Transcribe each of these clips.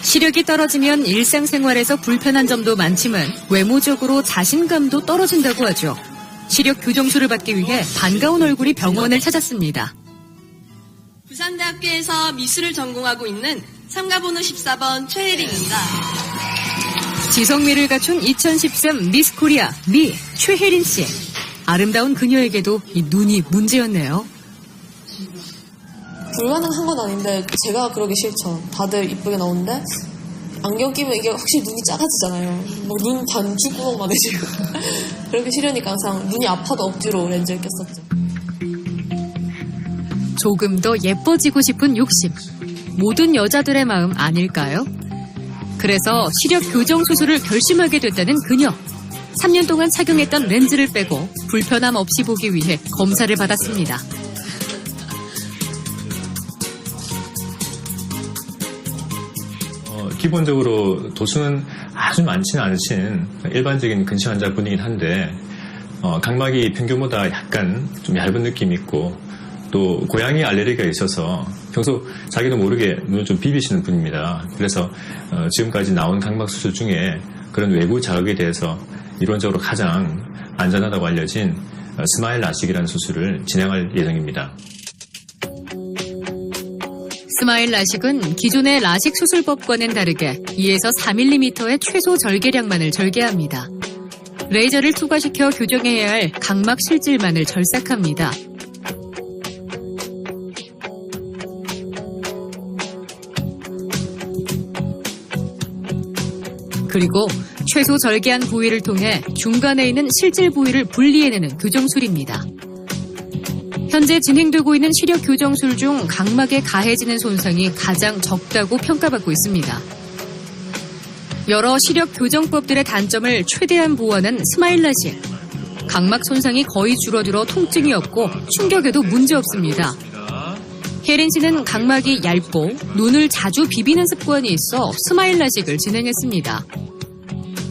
시력이 떨어지면 일상생활에서 불편한 점도 많지만 외모적으로 자신감도 떨어진다고 하죠. 시력 교정술을 받기 위해 반가운 얼굴이 병원을 찾았습니다. 부산대학교에서 미술을 전공하고 있는 참가번호 14번 최혜린입니다. 지성미를 갖춘 2013 미스 코리아 미 최혜린 씨. 아름다운 그녀에게도 이 눈이 문제였네요. 불가능한 건 아닌데 제가 그러기 싫죠. 다들 이쁘게 나오는데 안경 끼면 이게 확실히 눈이 작아지잖아요. 뭐 눈 반죽구멍만 해지고 그러기 싫으니까 항상 눈이 아파도 억지로 렌즈를 꼈었죠. 조금 더 예뻐지고 싶은 욕심. 모든 여자들의 마음 아닐까요? 그래서 시력 교정 수술을 결심하게 됐다는 그녀. 3년 동안 착용했던 렌즈를 빼고 불편함 없이 보기 위해 검사를 받았습니다. 기본적으로 도수는 아주 많지는 않으신 일반적인 근시 환자분이긴 한데 각막이 평균보다 약간 좀 얇은 느낌이 있고 또 고양이 알레르기가 있어서 평소 자기도 모르게 눈을 좀 비비시는 분입니다. 그래서 지금까지 나온 각막 수술 중에 그런 외부 자극에 대해서 이론적으로 가장 안전하다고 알려진 스마일 라식이라는 수술을 진행할 예정입니다. 스마일 라식은 기존의 라식 수술법과는 다르게 2에서 4mm의 최소 절개량만을 절개합니다. 레이저를 투과시켜 교정해야 할 각막 실질만을 절삭합니다. 그리고 최소 절개한 부위를 통해 중간에 있는 실질 부위를 분리해내는 교정술입니다. 현재 진행되고 있는 시력 교정술 중 각막에 가해지는 손상이 가장 적다고 평가받고 있습니다. 여러 시력 교정법들의 단점을 최대한 보완한 스마일 라식. 각막 손상이 거의 줄어들어 통증이 없고 충격에도 문제없습니다. 혜린 씨는 각막이 얇고 눈을 자주 비비는 습관이 있어 스마일 라식을 진행했습니다.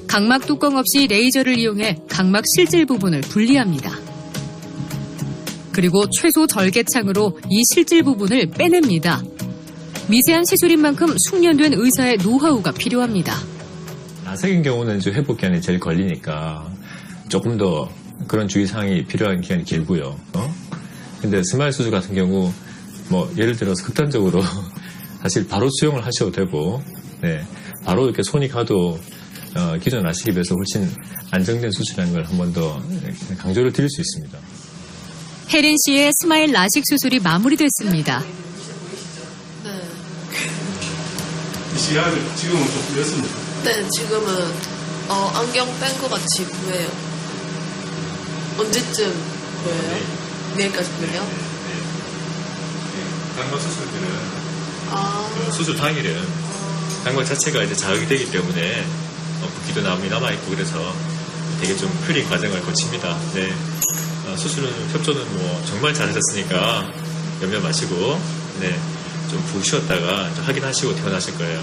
각막 뚜껑 없이 레이저를 이용해 각막 실질 부분을 분리합니다. 그리고 최소 절개창으로 이 실질 부분을 빼냅니다. 미세한 시술인 만큼 숙련된 의사의 노하우가 필요합니다. 라섹인 경우는 이제 회복 기간이 제일 걸리니까 조금 더 그런 주의사항이 필요한 기간이 길고요. 근데 스마일 수술 같은 경우 뭐 예를 들어서 극단적으로 사실 바로 수용을 하셔도 되고 바로 이렇게 손이 가도 기존 라식에 비해서 훨씬 안정된 수술이라는 걸 한 번 더 강조를 드릴 수 있습니다. 혜린 씨의 스마일 라식 수술이 마무리됐습니다. 네. 이 시야를 지금은 좀 풀렸습니다. 네, 지금은 안경 뺀 것 같이 보여요. 언제쯤 보여요? 내일까지 보여요? 각막 수술들은 수술 당일은 각막 자체가 이제 자극이 되기 때문에 붓기도 남아있고 그래서 되게 좀 흐린 과정을 거칩니다. 수술은 협조는 뭐 정말 잘하셨으니까 염려 마시고 좀 푹 쉬었다가 좀 확인하시고 퇴원하실 거예요.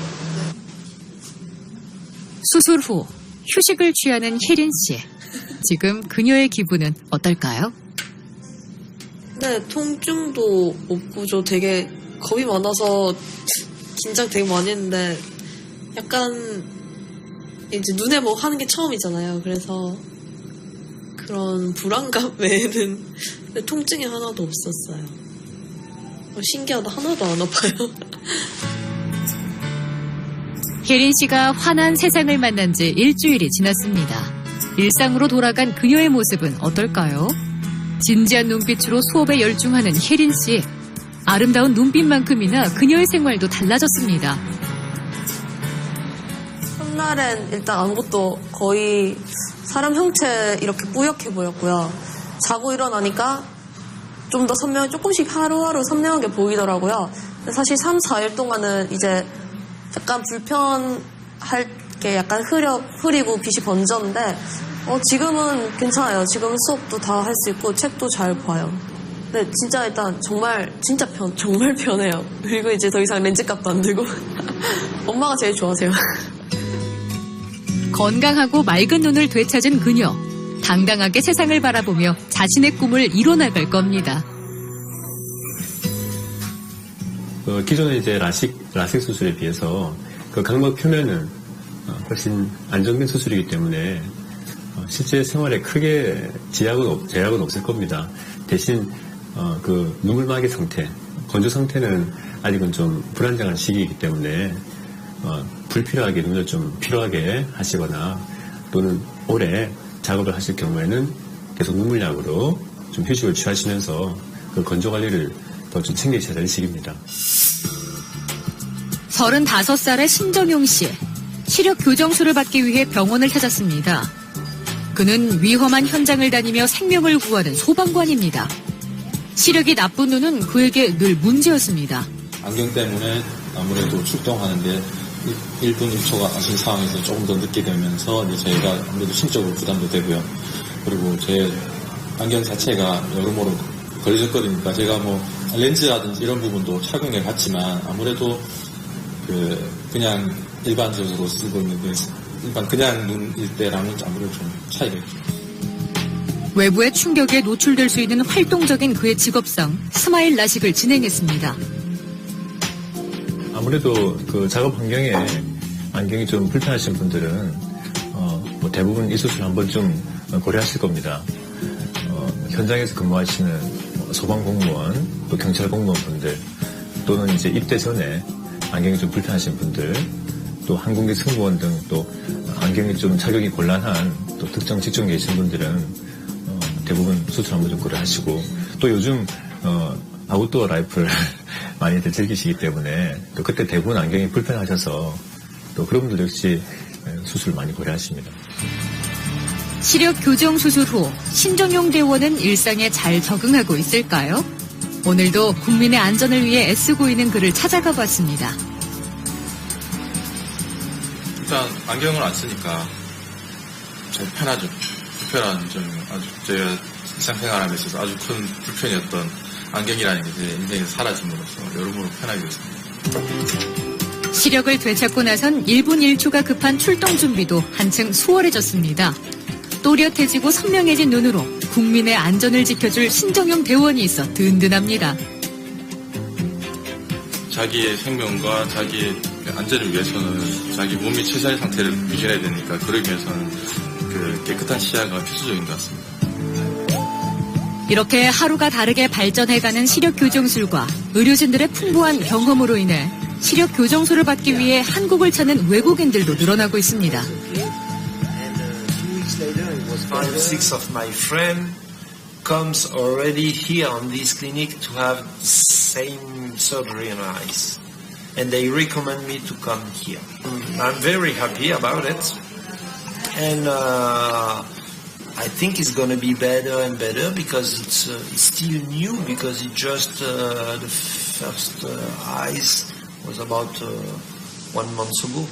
수술 후 휴식을 취하는 혜린 씨. 지금 그녀의 기분은 어떨까요? 네, 통증도 없고 저 되게 겁이 많아서 긴장 되게 많이 했는데 약간 이제 눈에 뭐 하는 게 처음이잖아요. 그래서 그런 불안감 외에는 통증이 하나도 없었어요. 신기하다. 하나도 안 아파요. 혜린 씨가 환한 세상을 만난 지 일주일이 지났습니다. 일상으로 돌아간 그녀의 모습은 어떨까요? 진지한 눈빛으로 수업에 열중하는 혜린 씨. 아름다운 눈빛만큼이나 그녀의 생활도 달라졌습니다. 첫날엔 일단 아무것도 거의 사람 형체 이렇게 뿌옇게 보였고요. 자고 일어나니까 좀 더 조금씩 하루하루 선명하게 보이더라고요. 근데 사실 3, 4일 동안은 이제 약간 불편할 게 약간 흐리고 빛이 번졌는데 지금은 괜찮아요. 지금 수업도 다 할 수 있고 책도 잘 봐요. 근데 진짜 일단 정말 편해요. 그리고 이제 더 이상 렌즈 값도 안 들고 엄마가 제일 좋아하세요. 건강하고 맑은 눈을 되찾은 그녀. 당당하게 세상을 바라보며 자신의 꿈을 이뤄나갈 겁니다. 기존의 이제 라식 수술에 비해서 그 각막 표면은 훨씬 안정된 수술이기 때문에 실제 생활에 크게 제약은 없을 겁니다. 대신 그 눈물막이 상태, 건조 상태는 아직은 좀 불안정한 시기이기 때문에 불필요하게 눈을 좀 필요하게 하시거나 또는 오래 작업을 하실 경우에는 계속 눈물약으로 좀 휴식을 취하시면서 그 건조 관리를 더 좀 챙기셔야 될 시기입니다. 35살의 신정용 씨. 시력 교정술을 받기 위해 병원을 찾았습니다. 그는 위험한 현장을 다니며 생명을 구하는 소방관입니다. 시력이 나쁜 눈은 그에게 늘 문제였습니다. 안경 때문에 아무래도 출동하는데 1분 1초가 아쉬운 상황에서 조금 더 늦게 되면서 이제 저희가 아무래도 심적으로 부담도 되고요. 그리고 제 안경 자체가 여러모로 걸리셨거든요. 그러니까 제가 뭐 렌즈라든지 이런 부분도 착용해 봤지만 아무래도 그냥 일반적으로 쓰고 있는 일반 그냥 눈일 때랑은 아무래도 좀 차이가 있죠. 외부의 충격에 노출될 수 있는 활동적인 그의 직업상 스마일 라식을 진행했습니다. 아무래도 그 작업 환경에 안경이 좀 불편하신 분들은 뭐 대부분 이 수술 한번 좀 고려하실 겁니다. 현장에서 근무하시는 소방 공무원, 또 경찰 공무원분들, 또는 이제 입대 전에 안경이 좀 불편하신 분들, 또 항공기 승무원 등 또 안경이 좀 착용이 곤란한 또 특정 직종에 계신 분들은 대부분 수술 한번 좀 고려하시고, 또 요즘 아웃도어 라이프를 많이들 즐기시기 때문에 또 그때 대부분 안경이 불편하셔서 또 그런 분들 역시 수술을 많이 고려하십니다. 시력 교정 수술 후 신정용 대원은 일상에 잘 적응하고 있을까요? 오늘도 국민의 안전을 위해 애쓰고 있는 그를 찾아가 봤습니다. 일단 안경을 안 쓰니까 좀 편하죠. 불편한 점이 아주 제가 일상생활에 있어서 아주 큰 불편이었던 안경이라는 게 제 인생에서 사라짐으로써 여러모로 편하게 됐습니다. 시력을 되찾고 나선 1분 1초가 급한 출동 준비도 한층 수월해졌습니다. 또렷해지고 선명해진 눈으로 국민의 안전을 지켜줄 신정용 대원이 있어 든든합니다. 자기의 생명과 자기의 안전을 위해서는 자기 몸이 최선의 상태를 유지해야 되니까 그러기 위해서는 그 깨끗한 시야가 필수적인 것 같습니다. 이렇게 하루가 다르게 발전해가는 시력 교정술과 의료진들의 풍부한 경험으로 인해 시력 교정술을 받기 위해 한국을 찾는 외국인들도 늘어나고 있습니다. 5, 6 of my friends comes already here on this clinic to have same surgery on eyes, and they recommend me to come here. I'm very happy about it, and I think it's going to be better and better because it's still new because it just the first eyes was about 1 month ago,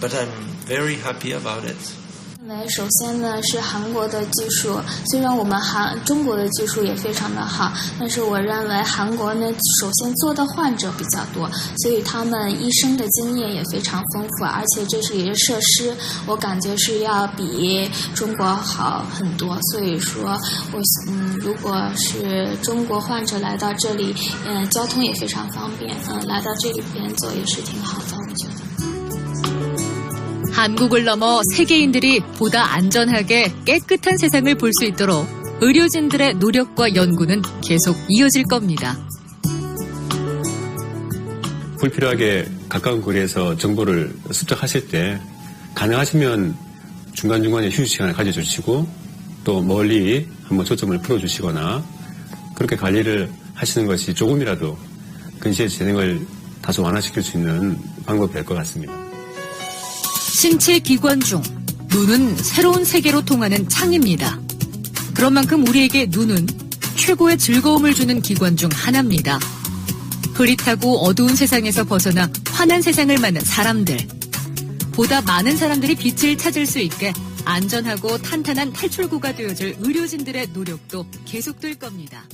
but I'm very happy about it. 首先呢是韩国的技术，虽然我们中国的技术也非常的好，但是我认为韩国呢首先做的患者比较多，所以他们医生的经验也非常丰富，而且这是一个设施，我感觉是要比中国好很多，所以说如果是中国患者来到这里，交通也非常方便，来到这里边做也是挺好的，我觉得。 한국을 넘어 세계인들이 보다 안전하게 깨끗한 세상을 볼 수 있도록 의료진들의 노력과 연구는 계속 이어질 겁니다. 불필요하게 가까운 거리에서 정보를 습득하실 때 가능하시면 중간중간에 휴식 시간을 가져주시고 또 멀리 한번 초점을 풀어주시거나 그렇게 관리를 하시는 것이 조금이라도 근시의 진행을 다소 완화시킬 수 있는 방법이 될 것 같습니다. 신체 기관 중 눈은 새로운 세계로 통하는 창입니다. 그런 만큼 우리에게 눈은 최고의 즐거움을 주는 기관 중 하나입니다. 흐릿하고 어두운 세상에서 벗어나 환한 세상을 맞는 사람들. 보다 많은 사람들이 빛을 찾을 수 있게 안전하고 탄탄한 탈출구가 되어줄 의료진들의 노력도 계속될 겁니다.